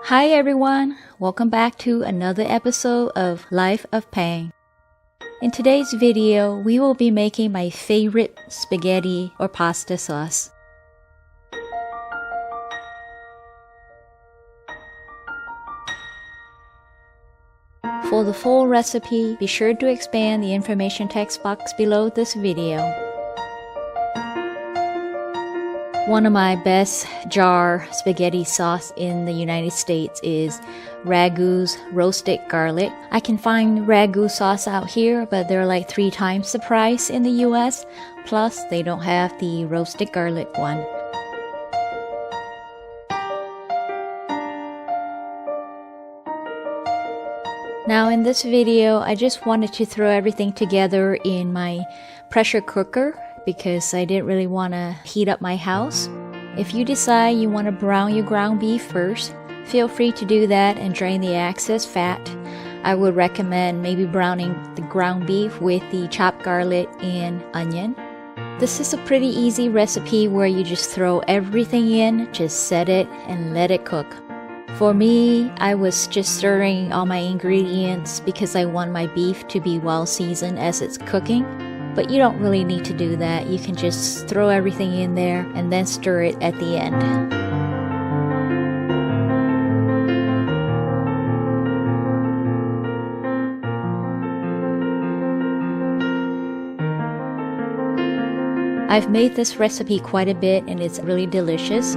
Hi everyone, welcome back to another episode of Life of Pang. In today's video, we will be making my favorite spaghetti or pasta sauce. For the full recipe, be sure to expand the information text box below this video. One of my best jar spaghetti sauce in the United States is Ragu's Roasted Garlic. I can find Ragu sauce out here, but they're like 3 times the price in the US. Plus, they don't have the roasted garlic one. Now in this video, I just wanted to throw everything together in my pressure cooker because I didn't really want to heat up my house. If you decide you want to brown your ground beef first, feel free to do that and drain the excess fat. I would recommend maybe browning the ground beef with the chopped garlic and onion. This is a pretty easy recipe where you just throw everything in, just set it and let it cook. For me, I was just stirring all my ingredients because I want my beef to be well seasoned as it's cooking. But you don't really need to do that. You can just throw everything in there and then stir it at the end. I've made this recipe quite a bit and it's really delicious.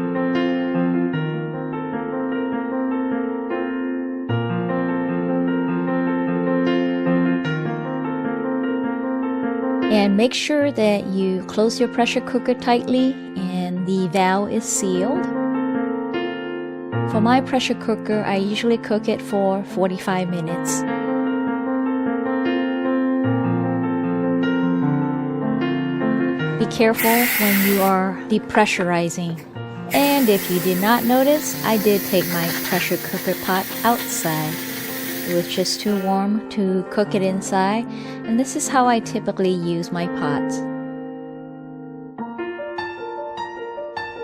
And make sure that you close your pressure cooker tightly and the valve is sealed. For my pressure cooker, I usually cook it for 45 minutes. Be careful when you are depressurizing. And if you did not notice, I did take my pressure cooker pot outside. It was just too warm to cook it inside, and this is how I typically use my pots.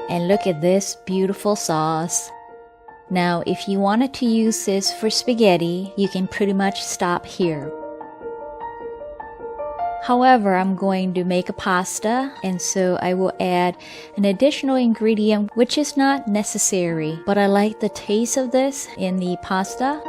And look at this beautiful sauce. Now, if you wanted to use this for spaghetti, you can pretty much stop here. However, I'm going to make a pasta, and so I will add an additional ingredient which is not necessary, but I like the taste of this in the pasta.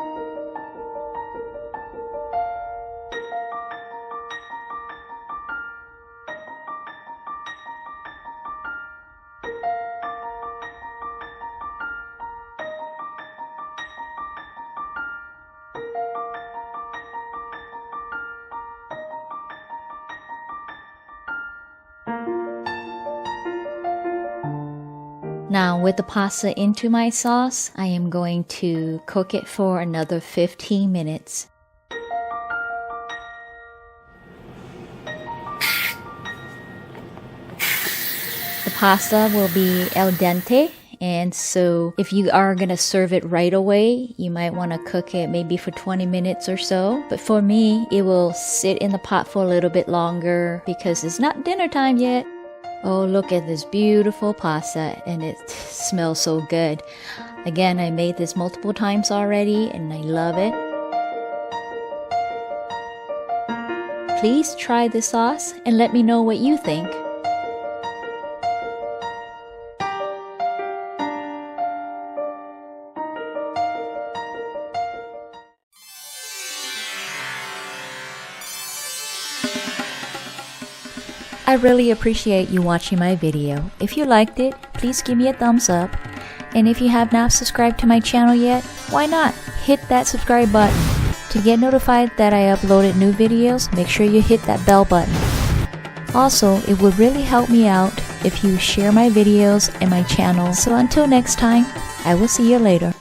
Now with the pasta into my sauce, I am going to cook it for another 15 minutes. The pasta will be al dente, and so if you are going to serve it right away, you might want to cook it maybe for 20 minutes or so. But for me, it will sit in the pot for a little bit longer because it's not dinner time yet. Oh, look at this beautiful pasta, and it smells so good. Again, I made this multiple times already, and I love it. Please try this sauce and let me know what you think. I really appreciate you watching my video. If you liked it, please give me a thumbs up. And if you have not subscribed to my channel yet, why not? Hit that subscribe button. To get notified that I uploaded new videos, make sure you hit that bell button. Also, it would really help me out if you share my videos and my channel. So until next time, I will see you later.